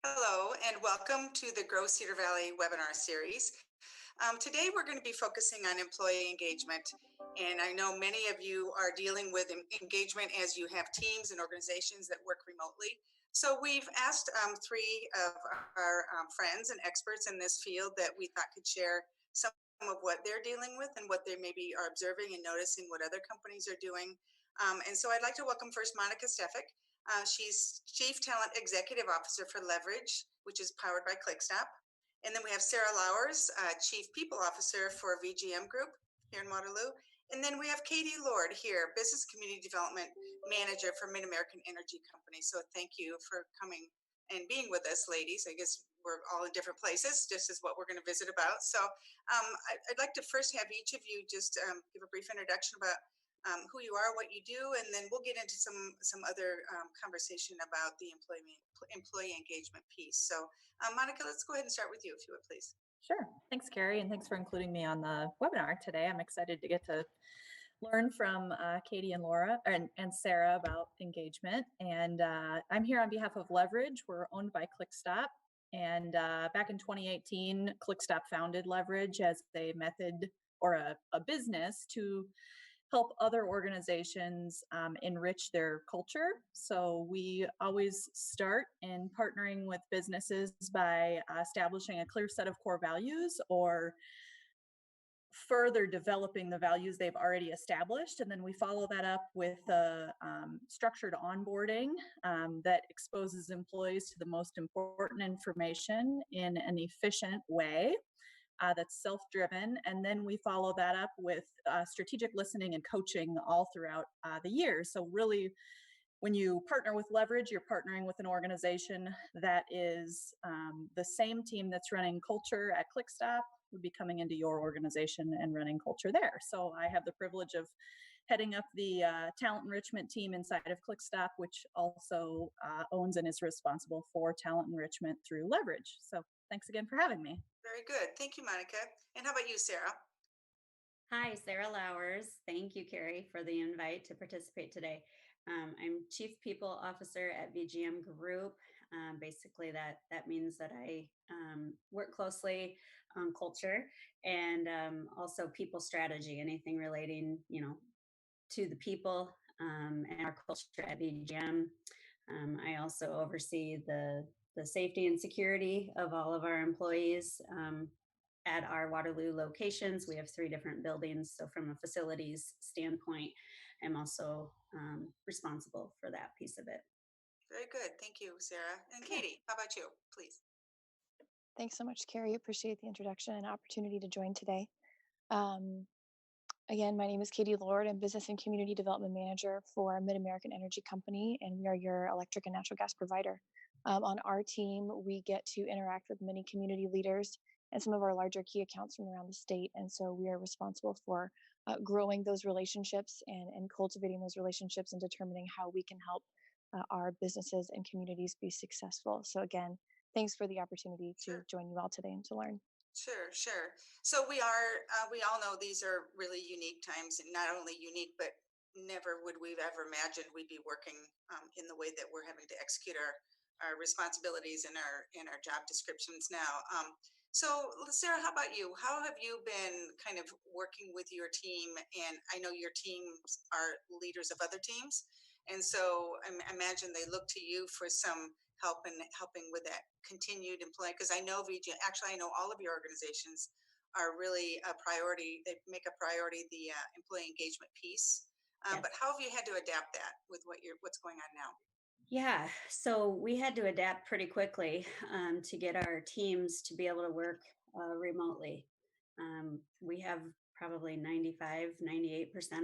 Hello, and welcome to the Grow Cedar Valley webinar series. Today, we're going to be focusing on employee engagement. And I know many of you are dealing with engagement as you have teams and organizations that work remotely. So we've asked three of our friends and experts in this field that we thought could share some of what they're dealing with and what they maybe are observing and noticing what other companies are doing. And so I'd like to welcome first Monica Steffeck. She's Chief Talent Executive Officer for Leverage, which is powered by Clickstop. And then we have Sara Laures, Chief People Officer for VGM Group here in Waterloo. And then we have Katie Lord here, Business Community Development Manager for Mid-American Energy Company. So thank you for coming and being with us, ladies. I guess we're all in different places, just as what we're going to visit about. So I'd like to first have each of you just give a brief introduction about who you are, what you do, and then we'll get into some other conversation about the employee engagement piece. So Monica, let's go ahead and start with you, if you would, please. Sure. Thanks, Carrie, and thanks for including me on the webinar today. I'm excited to get to learn from Katie and Laura and Sara about engagement. And I'm here on behalf of Leverage. We're owned by Clickstop. And back in 2018, Clickstop founded Leverage as a method or a business to help other organizations enrich their culture. So we always start in partnering with businesses by establishing a clear set of core values or further developing the values they've already established. And then we follow that up with a structured onboarding that exposes employees to the most important information in an efficient way. That's self-driven. And then we follow that up with strategic listening and coaching all throughout the year. So really, when you partner with Leverage, you're partnering with an organization that is the same team that's running culture at Clickstop would be coming into your organization and running culture there. So I have the privilege of heading up the talent enrichment team inside of Clickstop, which also owns and is responsible for talent enrichment through Leverage. So thanks again for having me. Very good. Thank you, Monica. And how about you, Sara? Hi, Sara Laures. Thank you, Carrie, for the invite to participate today. I'm Chief People Officer at VGM Group. Basically, that means that I work closely on culture and also people strategy, anything relating, to the people and our culture at VGM. I also oversee the safety and security of all of our employees at our Waterloo locations. We have 3 different buildings. So from a facilities standpoint, I'm also responsible for that piece of it. Very good. Thank you, Sara. And Katie, how about you, please? Thanks so much, Carrie. Appreciate the introduction and opportunity to join today. Again, my name is Katie Lord. I'm Business and Community Development Manager for Mid-American Energy Company, and we are your electric and natural gas provider. On our team, we get to interact with many community leaders and some of our larger key accounts from around the state. And so we are responsible for growing those relationships and cultivating those relationships and determining how we can help our businesses and communities be successful. So again, thanks for the opportunity to join you all today and to learn. Sure. So we all know these are really unique times, and not only unique, but never would we've ever imagined we'd be working in the way that we're having to execute our responsibilities and our job descriptions now. So Sara, how about you? How have you been kind of working with your team? And I know your teams are leaders of other teams. And so I imagine they look to you for some help in helping with that continued employee. Because I know I know all of your organizations are really a priority. They make a priority the employee engagement piece. Yes. But how have you had to adapt that with what's going on now? Yeah, so we had to adapt pretty quickly to get our teams to be able to work remotely. We have probably 98%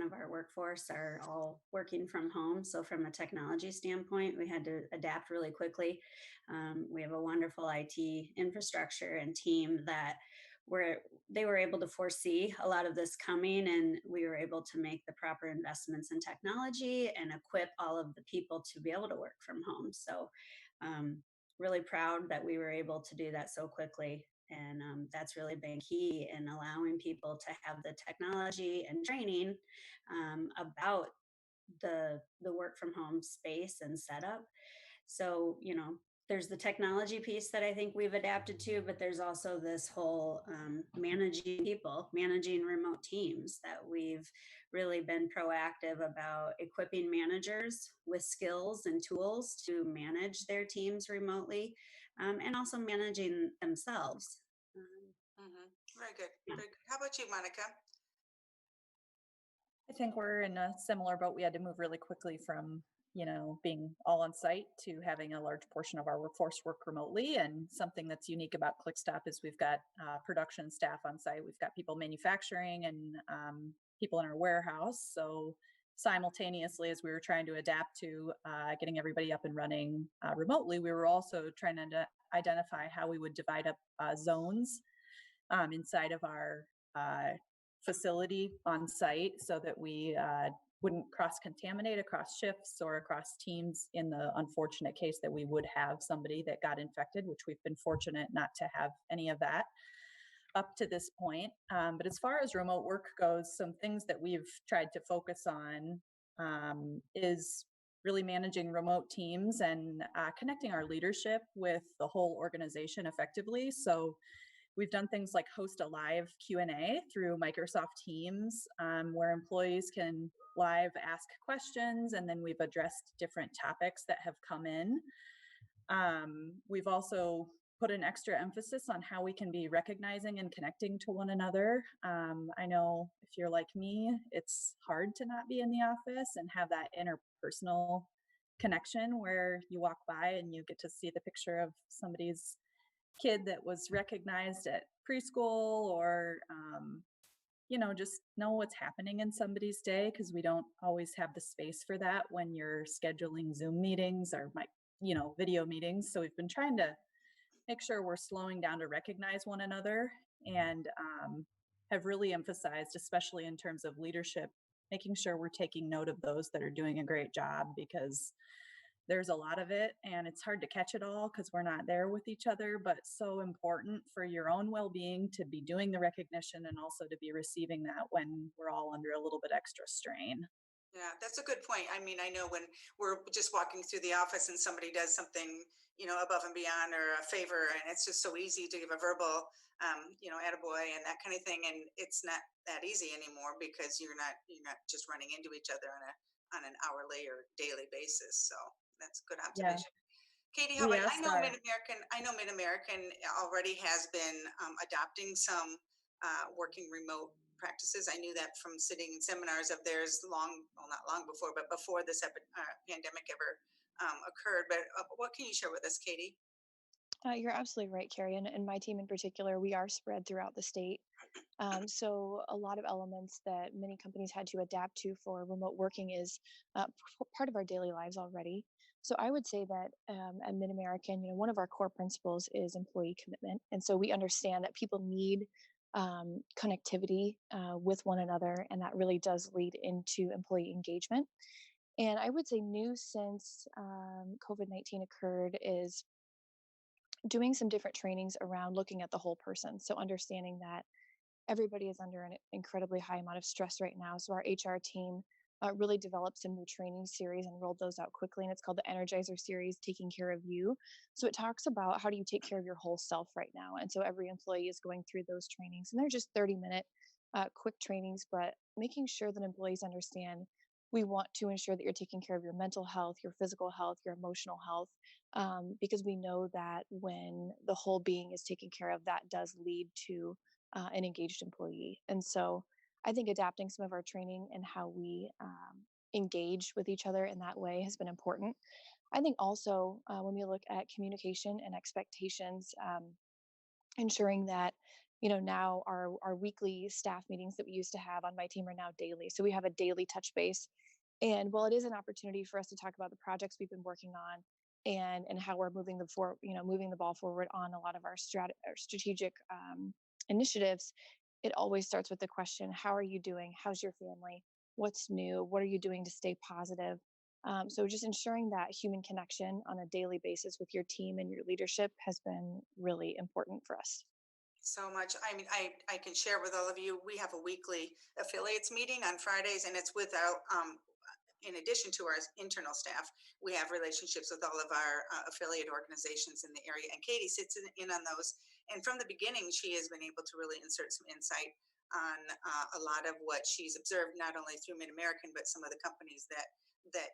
of our workforce are all working from home. So from a technology standpoint, we had to adapt really quickly. We have a wonderful IT infrastructure and team that they were able to foresee a lot of this coming, and we were able to make the proper investments in technology and equip all of the people to be able to work from home. So really proud that we were able to do that so quickly. And that's really been key in allowing people to have the technology and training about the work from home space and setup. So, there's the technology piece that I think we've adapted to, but there's also this whole managing people, managing remote teams, that we've really been proactive about equipping managers with skills and tools to manage their teams remotely, and also managing themselves. Very good. Yeah. Very good. How about you, Monica? I think we're in a similar boat. We had to move really quickly from, being all on site to having a large portion of our workforce work remotely. And something that's unique about Clickstop is we've got production staff on site. We've got people manufacturing and people in our warehouse. So simultaneously, as we were trying to adapt to getting everybody up and running remotely, we were also trying to identify how we would divide up zones inside of our facility on site so that we wouldn't cross-contaminate across shifts or across teams in the unfortunate case that we would have somebody that got infected, which we've been fortunate not to have any of that up to this point. But as far as remote work goes, some things that we've tried to focus on is really managing remote teams and connecting our leadership with the whole organization effectively. So we've done things like host a live Q&A through Microsoft Teams, where employees can live ask questions, and then we've addressed different topics that have come in. We've also put an extra emphasis on how we can be recognizing and connecting to one another. I know if you're like me, it's hard to not be in the office and have that interpersonal connection where you walk by and you get to see the picture of somebody's kid that was recognized at preschool, or just know what's happening in somebody's day, because we don't always have the space for that when you're scheduling Zoom meetings or video meetings. So we've been trying to make sure we're slowing down to recognize one another, and have really emphasized, especially in terms of leadership, making sure we're taking note of those that are doing a great job, because there's a lot of it and it's hard to catch it all because we're not there with each other, but so important for your own well-being to be doing the recognition and also to be receiving that when we're all under a little bit extra strain. Yeah, that's a good point. I mean, I know when we're just walking through the office and somebody does something, above and beyond or a favor, and it's just so easy to give a verbal, attaboy and that kind of thing. And it's not that easy anymore because you're not just running into each other on an hourly or daily basis. So that's a good Yeah, observation. Katie, how we about you? I asked know our Mid-American. I know Mid-American already has been adopting some working remote practices. I knew that from sitting in seminars of theirs not long before, but before this pandemic ever occurred. But what can you share with us, Katie? You're absolutely right, Carrie. And my team in particular, we are spread throughout the state. So a lot of elements that many companies had to adapt to for remote working is part of our daily lives already. So I would say that at Mid-American, one of our core principles is employee commitment. And so we understand that people need connectivity with one another, and that really does lead into employee engagement. And I would say new since COVID-19 occurred is doing some different trainings around looking at the whole person. So understanding that everybody is under an incredibly high amount of stress right now. So our HR team really developed some new training series and rolled those out quickly. And it's called the Energizer series, Taking Care of You. So it talks about how do you take care of your whole self right now. And so every employee is going through those trainings, and they're just 30-minute quick trainings, but making sure that employees understand we want to ensure that you're taking care of your mental health, your physical health, your emotional health, because we know that when the whole being is taken care of, that does lead to an engaged employee. And so I think adapting some of our training and how we engage with each other in that way has been important. I think also when we look at communication and expectations, ensuring that now our weekly staff meetings that we used to have on my team are now daily. So we have a daily touch base. And while it is an opportunity for us to talk about the projects we've been working on and how we're moving the ball forward on a lot of our strategic initiatives, it always starts with the question, how are you doing? How's your family? What's new? What are you doing to stay positive? So just ensuring that human connection on a daily basis with your team and your leadership has been really important for us. So much. I mean, I can share with all of you, we have a weekly affiliates meeting on Fridays, and it's without in addition to our internal staff, we have relationships with all of our affiliate organizations in the area, and Katie sits in on those. And from the beginning, she has been able to really insert some insight on a lot of what she's observed, not only through Mid-American, but some of the companies that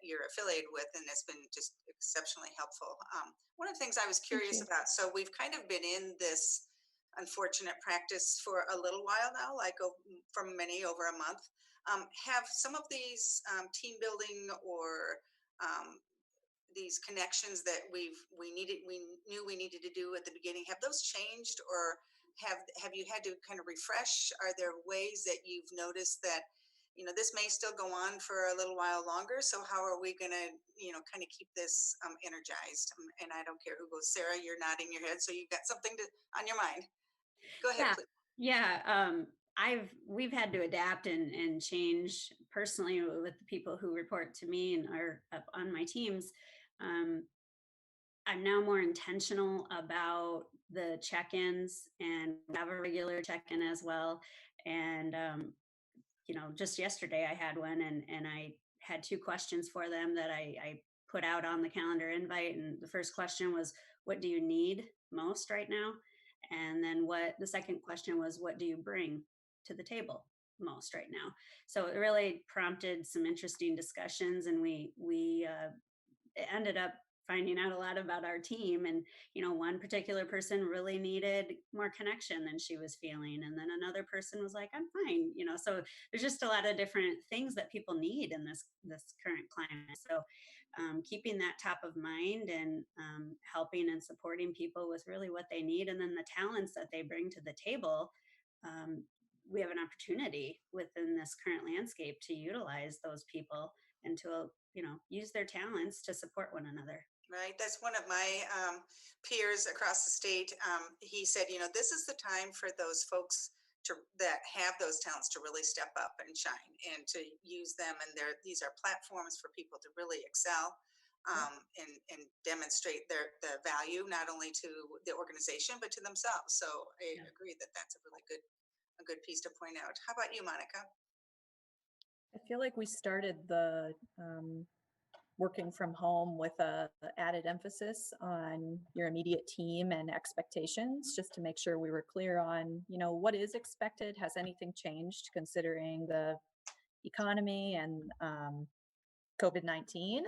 you're affiliated with, and it's been just exceptionally helpful. One of the things I was curious about, so we've kind of been in this unfortunate practice for a little while now, like from many over a month. Have some of these team building or these connections that we knew we needed to do at the beginning, have those changed, or have you had to kind of refresh? Are there ways that you've noticed that, you know, this may still go on for a little while longer, so how are we going to, you know, kind of keep this energized? And I don't care who goes. Sara, you're nodding your head, so you've got something on your mind. Go ahead, please. Yeah. We've had to adapt and change personally with the people who report to me and are up on my teams. I'm now more intentional about the check-ins and have a regular check-in as well. And, just yesterday I had one and I had 2 questions for them that I put out on the calendar invite. And the first question was, what do you need most right now? And then the second question was, what do you bring to the table most right now? So it really prompted some interesting discussions, and we ended up finding out a lot about our team. And one particular person really needed more connection than she was feeling, and then another person was like, I'm fine. So there's just a lot of different things that people need in this current climate. So keeping that top of mind and helping and supporting people with really what they need, and then the talents that they bring to the table. We have an opportunity within this current landscape to utilize those people and to use their talents to support one another. Right. That's one of my peers across the state. He said, this is the time for those folks that have those talents to really step up and shine and to use them. And these are platforms for people to really excel and demonstrate the value, not only to the organization, but to themselves. So I agree that that's a really good piece to point out. How about you, Monica? I feel like we started the working from home with a added emphasis on your immediate team and expectations, just to make sure we were clear on, what is expected. Has anything changed considering the economy and COVID-19?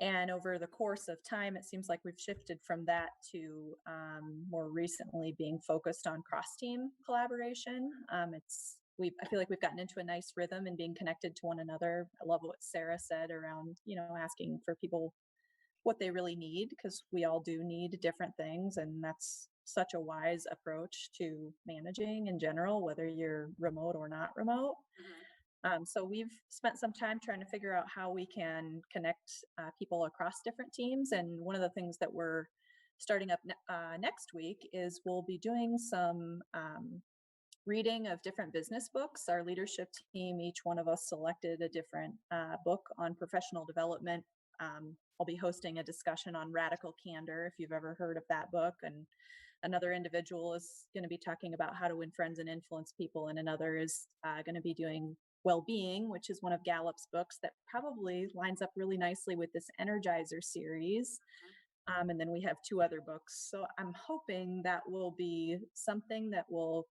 And over the course of time, it seems like we've shifted from that to more recently being focused on cross-team collaboration. I feel like we've gotten into a nice rhythm and being connected to one another. I love what Sara said around, asking for people what they really need, because we all do need different things. And that's such a wise approach to managing in general, whether you're remote or not remote. Mm-hmm. So we've spent some time trying to figure out how we can connect people across different teams. And one of the things that we're starting up next week is we'll be doing some reading of different business books. Our leadership team, each one of us selected a different book on professional development. I'll be hosting a discussion on Radical Candor, if you've ever heard of that book. And another individual is going to be talking about how to win friends and influence people. And another is going to be doing Well-Being, which is one of Gallup's books that probably lines up really nicely with this Energizer series. And then we have 2 other books. So I'm hoping that will be something that will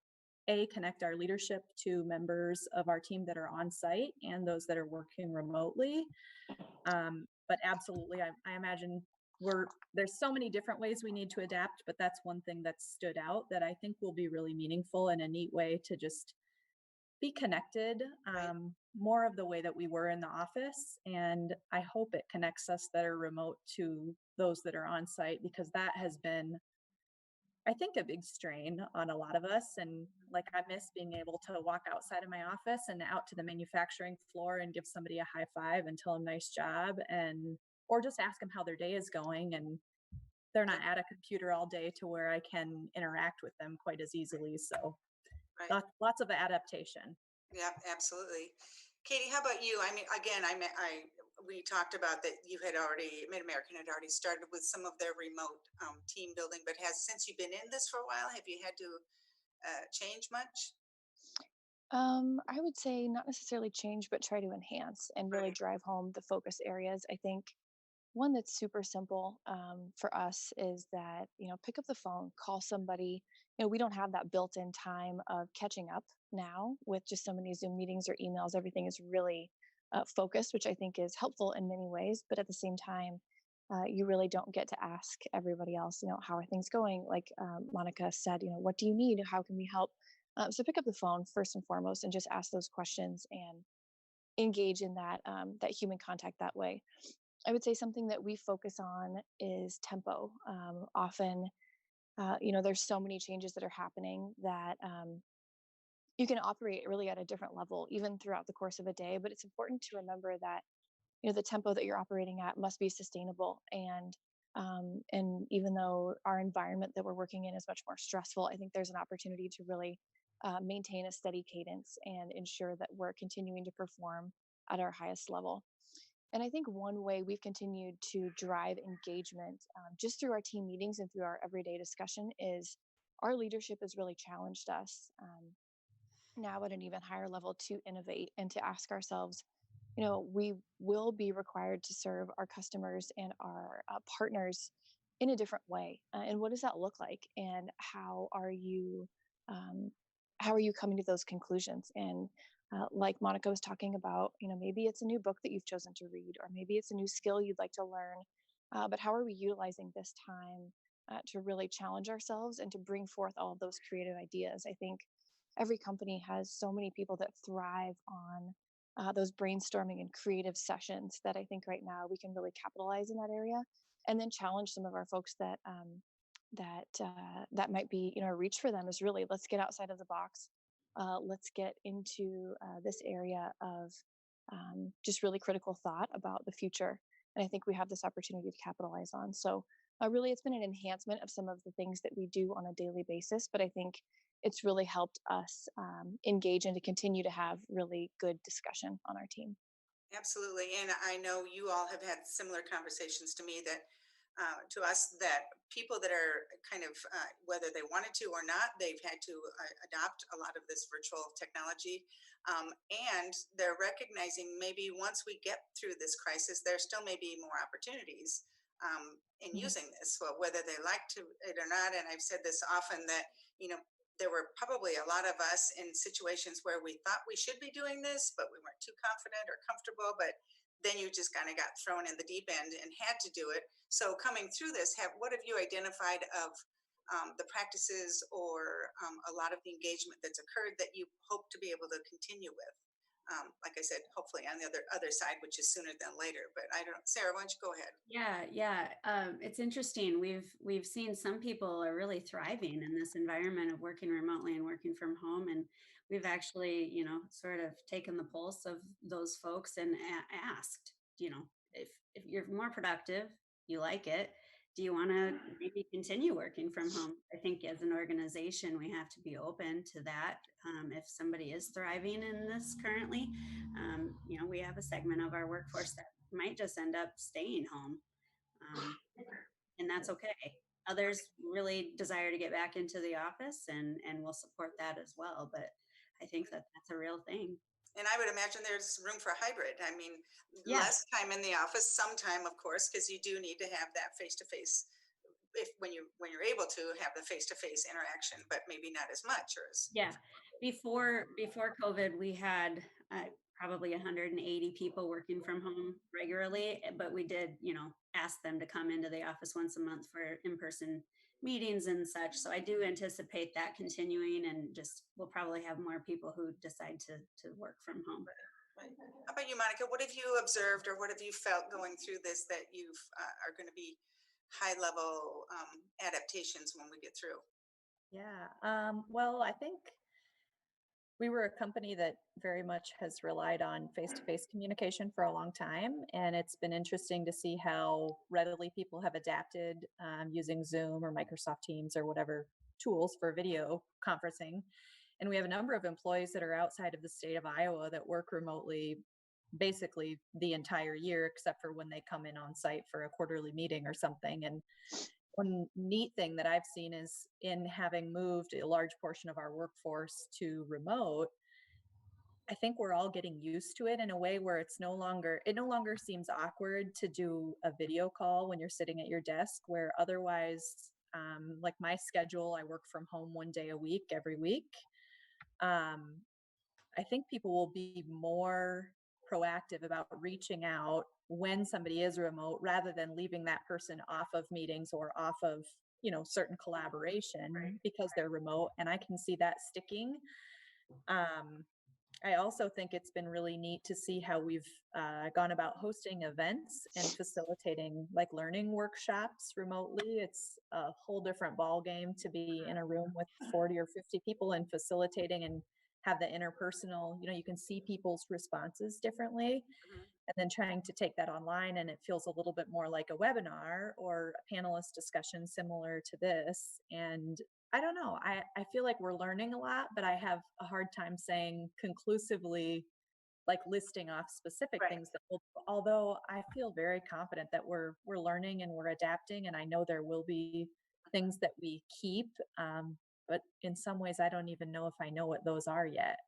connect our leadership to members of our team that are on site and those that are working remotely. But absolutely, I imagine there's so many different ways we need to adapt, but that's one thing that stood out that I think will be really meaningful and a neat way to just be connected more of the way that we were in the office. And I hope it connects us that are remote to those that are on site, because that has been, I think, a big strain on a lot of us. And like, I miss being able to walk outside of my office and out to the manufacturing floor and give somebody a high five and tell them nice job, or just ask them how their day is going. And they're not at a computer all day to where I can interact with them quite as easily. So lots of adaptation. Yeah, absolutely. Katie, how about you? I mean, again, we talked about that Mid-American had already started with some of their remote team building, but since you've been in this for a while, have you had to change much? I would say not necessarily change, but try to enhance and really Right. drive home the focus areas. I think one that's super simple for us is that, pick up the phone, call somebody. We don't have that built-in time of catching up now with just so many Zoom meetings or emails. Everything is really focused, which I think is helpful in many ways. But at the same time, you really don't get to ask everybody else, how are things going? Like Monica said, what do you need? How can we help? So pick up the phone first and foremost and just ask those questions and engage in that human contact that way. I would say something that we focus on is tempo. Often, there's so many changes that are happening that you can operate really at a different level, even throughout the course of a day. But it's important to remember that the tempo that you're operating at must be sustainable. And even though our environment that we're working in is much more stressful, I think there's an opportunity to really maintain a steady cadence and ensure that we're continuing to perform at our highest level. And I think one way we've continued to drive engagement just through our team meetings and through our everyday discussion is our leadership has really challenged us now at an even higher level to innovate and to ask ourselves, we will be required to serve our customers and our partners in a different way. And what does that look like? And um, how are you coming to those conclusions? And like Monica was talking about, maybe it's a new book that you've chosen to read, or maybe it's a new skill you'd like to learn. But how are we utilizing this time to really challenge ourselves and to bring forth all of those creative ideas? I think every company has so many people that thrive on those brainstorming and creative sessions that I think right now we can really capitalize in that area, and then challenge some of our folks that might be a reach for them is really, let's get outside of the box. Let's get into this area of just really critical thought about the future. And I think we have this opportunity to capitalize on. So really, it's been an enhancement of some of the things that we do on a daily basis. But I think it's really helped us engage and to continue to have really good discussion on our team. Absolutely. And I know you all have had similar conversations to me that to us that people that are kind of whether they wanted to or not, they've had to adopt a lot of this virtual technology, and they're recognizing maybe once we get through this crisis, there still may be more opportunities in Mhm. using this, well, whether they like to it or not. And I've said this often that you know there were probably a lot of us in situations where we thought we should be doing this, but we weren't too confident or comfortable. But then you just kind of got thrown in the deep end and had to do it. So coming through this, what have you identified of the practices or a lot of the engagement that's occurred that you hope to be able to continue with? Like I said, hopefully on the other side, which is sooner than later. But I don't, Sarah, why don't you go ahead? Yeah. It's interesting. We've seen some people are really thriving in this environment of working remotely and working from home, and we've actually, sort of taken the pulse of those folks and asked, if you're more productive, you like it, do you want to maybe continue working from home? I think as an organization, we have to be open to that. If somebody is thriving in this currently, we have a segment of our workforce that might just end up staying home, um, and that's okay. Others really desire to get back into the office, and we'll support that as well. But I think that that's a real thing. And I would imagine there's room for a hybrid. I mean, Yes. less time in the office, some time, of course, because you do need to have that face to face. If when you're able to have the face to face interaction, but maybe not as much or as Yeah. Before COVID, we had probably 180 people working from home regularly, but we did, ask them to come into the office once a month for in-person meetings and such. So I do anticipate that continuing, and just we'll probably have more people who decide to work from home. right. How about you, Monica? What have you observed or what have you felt going through this that you are going to be high level adaptations when we get through? Yeah. Well, I think we were a company that very much has relied on face-to-face communication for a long time, and it's been interesting to see how readily people have adapted using Zoom or Microsoft Teams or whatever tools for video conferencing. And we have a number of employees that are outside of the state of Iowa that work remotely basically the entire year, except for when they come in on site for a quarterly meeting or something. And one neat thing that I've seen is in having moved a large portion of our workforce to remote, I think we're all getting used to it in a way where it no longer seems awkward to do a video call when you're sitting at your desk, where otherwise, like my schedule, I work from home 1 day a week, every week. I think people will be more proactive about reaching out when somebody is remote rather than leaving that person off of meetings or off of, certain collaboration because they're remote. And I can see that sticking. I also think it's been really neat to see how we've gone about hosting events and facilitating like learning workshops remotely. It's a whole different ball game to be in a room with 40 or 50 people and facilitating and have the interpersonal, you can see people's responses differently. And then trying to take that online, and it feels a little bit more like a webinar or a panelist discussion similar to this. And I don't know, I feel like we're learning a lot, but I have a hard time saying conclusively, like listing off specific things that will, although I feel very confident that we're learning and we're adapting, and I know there will be things that we keep. But in some ways, I don't even know if I know what those are yet.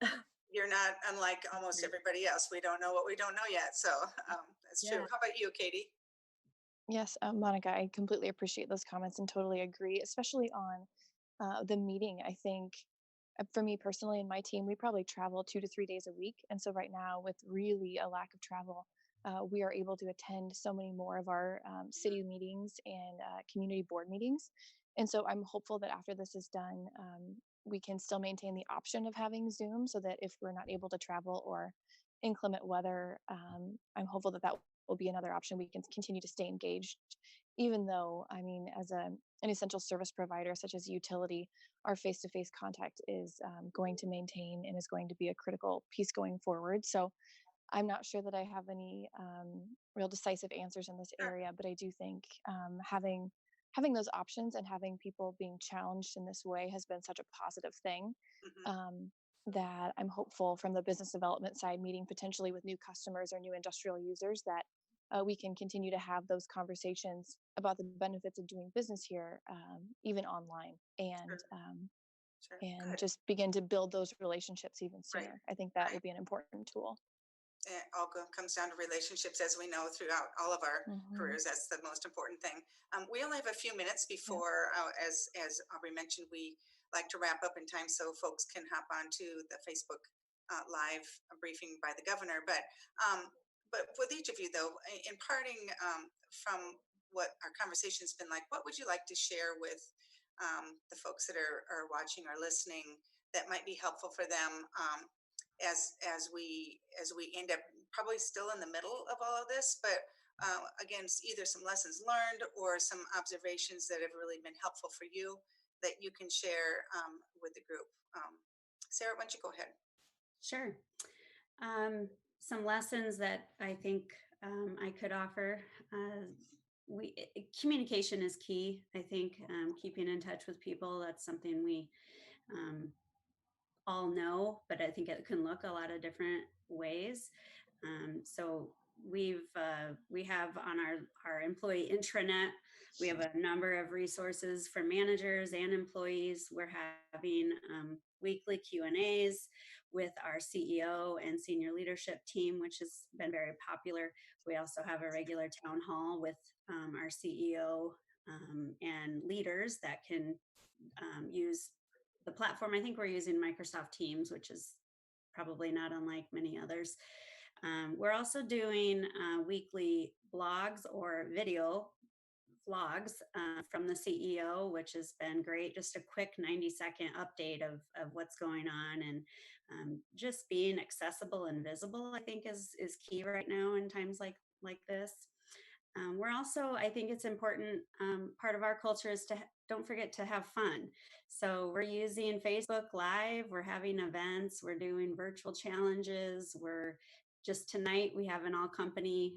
You're not unlike almost everybody else. We don't know what we don't know yet. So that's true. Yeah. How about you, Katie? Yes, Monica, I completely appreciate those comments and totally agree, especially on the meeting. I think for me personally and my team, we probably travel 2 to 3 days a week. And so right now, with really a lack of travel, we are able to attend so many more of our city meetings and community board meetings. And so I'm hopeful that after this is done, we can still maintain the option of having Zoom so that if we're not able to travel or inclement weather, I'm hopeful that that will be another option. We can continue to stay engaged, even though, I mean, as an essential service provider such as utility, our face-to-face contact is going to maintain and is going to be a critical piece going forward. So I'm not sure that I have any real decisive answers in this area, but I do think having those options and having people being challenged in this way has been such a positive thing. That I'm hopeful from the business development side, meeting potentially with new customers or new industrial users, that we can continue to have those conversations about the benefits of doing business here, even online, and and just begin to build those relationships even sooner. I think that will be an important tool. It all comes down to relationships, as we know, throughout all of our careers. That's the most important thing. We only have a few minutes before, as Aubrey mentioned, we like to wrap up in time so folks can hop onto the Facebook live briefing by the governor. But with each of you, though, in parting from what our conversation's been like, what would you like to share with the folks that are watching or listening that might be helpful for them as we end up probably still in the middle of all of this, but again, either some lessons learned or some observations that have really been helpful for you that you can share with the group. Sara, why don't you go ahead? Sure. Some lessons that I think I could offer. Communication is key. I think keeping in touch with people, that's something we all know, but I think it can look a lot of different ways. So we have on our employee intranet, we have a number of resources for managers and employees. We're having weekly Q&As with our CEO and senior leadership team, which has been very popular. We also have a regular town hall with our CEO and leaders that can use the platform. I think we're using Microsoft Teams, which is probably not unlike many others. We're also doing weekly blogs or video vlogs from the CEO, which has been great. Just a quick 90-second update of what's going on, and just being accessible and visible, I think is key right now in times like this. We're also, I think it's important, part of our culture is to don't forget to have fun. So we're using Facebook Live, we're having events, we're doing virtual challenges. We're just tonight, we have an all company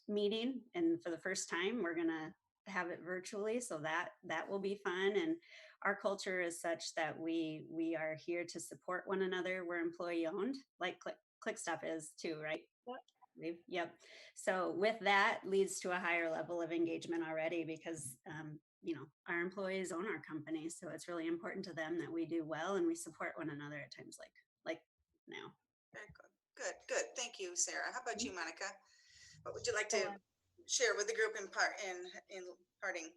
meeting, and for the first time, we're going to have it virtually. So that will be fun. And our culture is such that we are here to support one another. We're employee owned, like Clickstop is too, right? Yep. So with that leads to a higher level of engagement already, because our employees own our company, so it's really important to them that we do well and we support one another at times like now. Very good. Good, good. Thank you, Sarah. How about you, Monica? What would you like So, to share with the group in parting?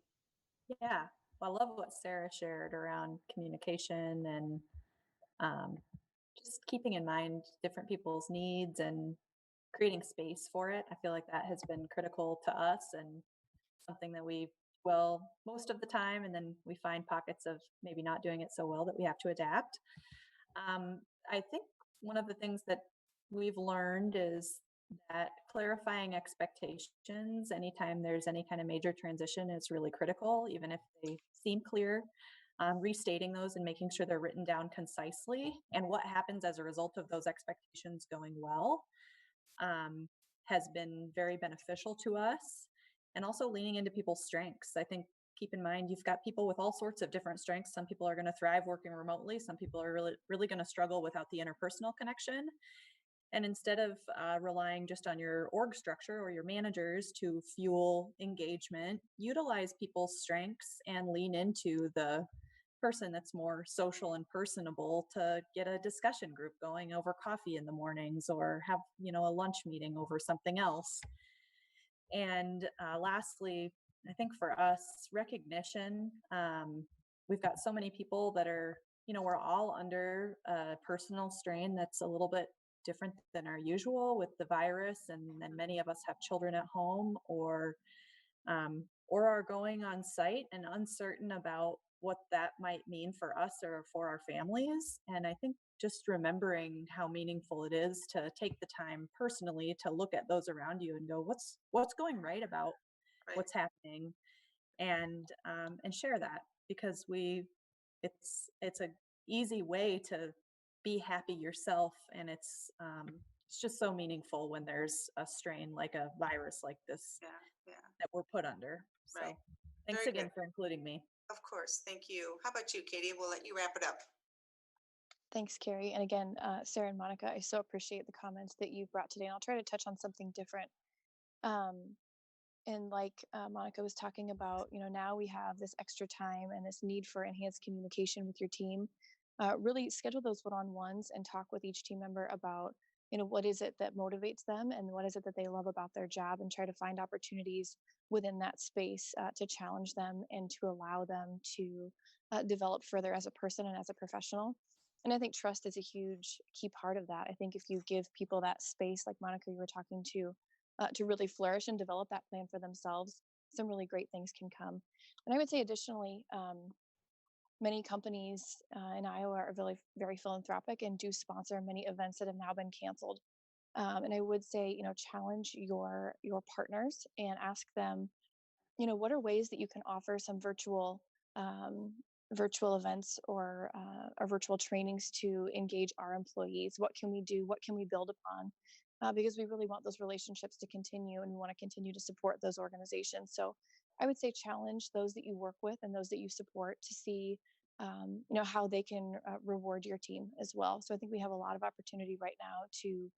yeah, well, I love what Sarah shared around communication and um, just keeping in mind different people's needs and creating space for it. I feel like that has been critical to us and something that we, well, most of the time, and then we find pockets of maybe not doing it so well that we have to adapt. I think one of the things that we've learned is that clarifying expectations anytime there's any kind of major transition is really critical, even if they seem clear. Restating those and making sure they're written down concisely, and what happens as a result of those expectations going well has been very beneficial to us. And also leaning into people's strengths. I think keep in mind you've got people with all sorts of different strengths. Some people are going to thrive working remotely. Some people are really going to struggle without the interpersonal connection. And instead of relying just on your org structure or your managers to fuel engagement, utilize people's strengths and lean into the person that's more social and personable to get a discussion group going over coffee in the mornings, or have, a lunch meeting over something else. And lastly, I think for us, recognition. We've got so many people that are, we're all under a personal strain that's a little bit different than our usual with the virus. And then many of us have children at home or are going on site and uncertain about what that might mean for us or for our families. And I think just remembering how meaningful it is to take the time personally to look at those around you and go, what's going right about what's happening, and share that, because it's a easy way to be happy yourself, and it's just so meaningful when there's a strain like a virus like this that we're put under. So thanks again for including me. Of course. Thank you. How about you, Katie? We'll let you wrap it up. Thanks, Carrie. And again, Sarah and Monica, I so appreciate the comments that you've brought today. And I'll try to touch on something different. And like Monica was talking about, now we have this extra time and this need for enhanced communication with your team. Really schedule those one-on-ones and talk with each team member about, what is it that motivates them and what is it that they love about their job, and try to find opportunities within that space to challenge them and to allow them to develop further as a person and as a professional. And I think trust is a huge key part of that. I think if you give people that space, like Monica, you were talking to really flourish and develop that plan for themselves, some really great things can come. And I would say additionally, many companies in Iowa are really very philanthropic and do sponsor many events that have now been canceled. And I would say, challenge your partners and ask them, what are ways that you can offer some virtual events or virtual trainings to engage our employees? What can we do? What can we build upon? Because we really want those relationships to continue, and we want to continue to support those organizations. So I would say challenge those that you work with and those that you support to see, how they can reward your team as well. So I think we have a lot of opportunity right now to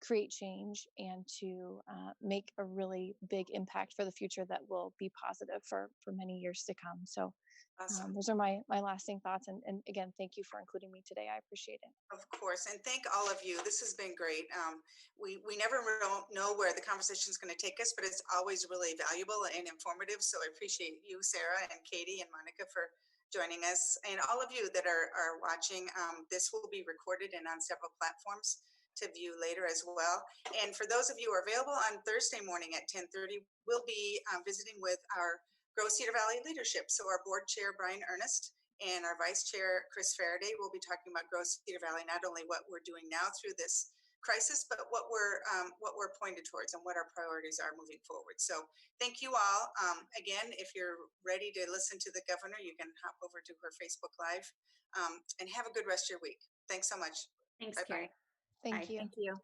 create change and to make a really big impact for the future that will be positive for many years to come. So Awesome. those are my lasting thoughts. And again, thank you for including me today. I appreciate it. Of course. And thank all of you. This has been great. We never know where the conversation is going to take us, but it's always really valuable and informative. So I appreciate you, Sarah and Katie and Monica, for joining us. And all of you that are watching, this will be recorded and on several platforms to view later as well. And for those of you who are available on Thursday morning at 10:30, we'll be visiting with our Grow Cedar Valley leadership. So our board chair, Brian Ernest, and our vice chair, Chris Faraday, will be talking about Grow Cedar Valley, not only what we're doing now through this crisis, but what we're pointed towards and what our priorities are moving forward. So thank you all. Again, if you're ready to listen to the governor, you can hop over to her Facebook Live, and have a good rest of your week. Thanks so much. Thanks, Bye-bye. Carrie. Thank Bye. you. Thank you.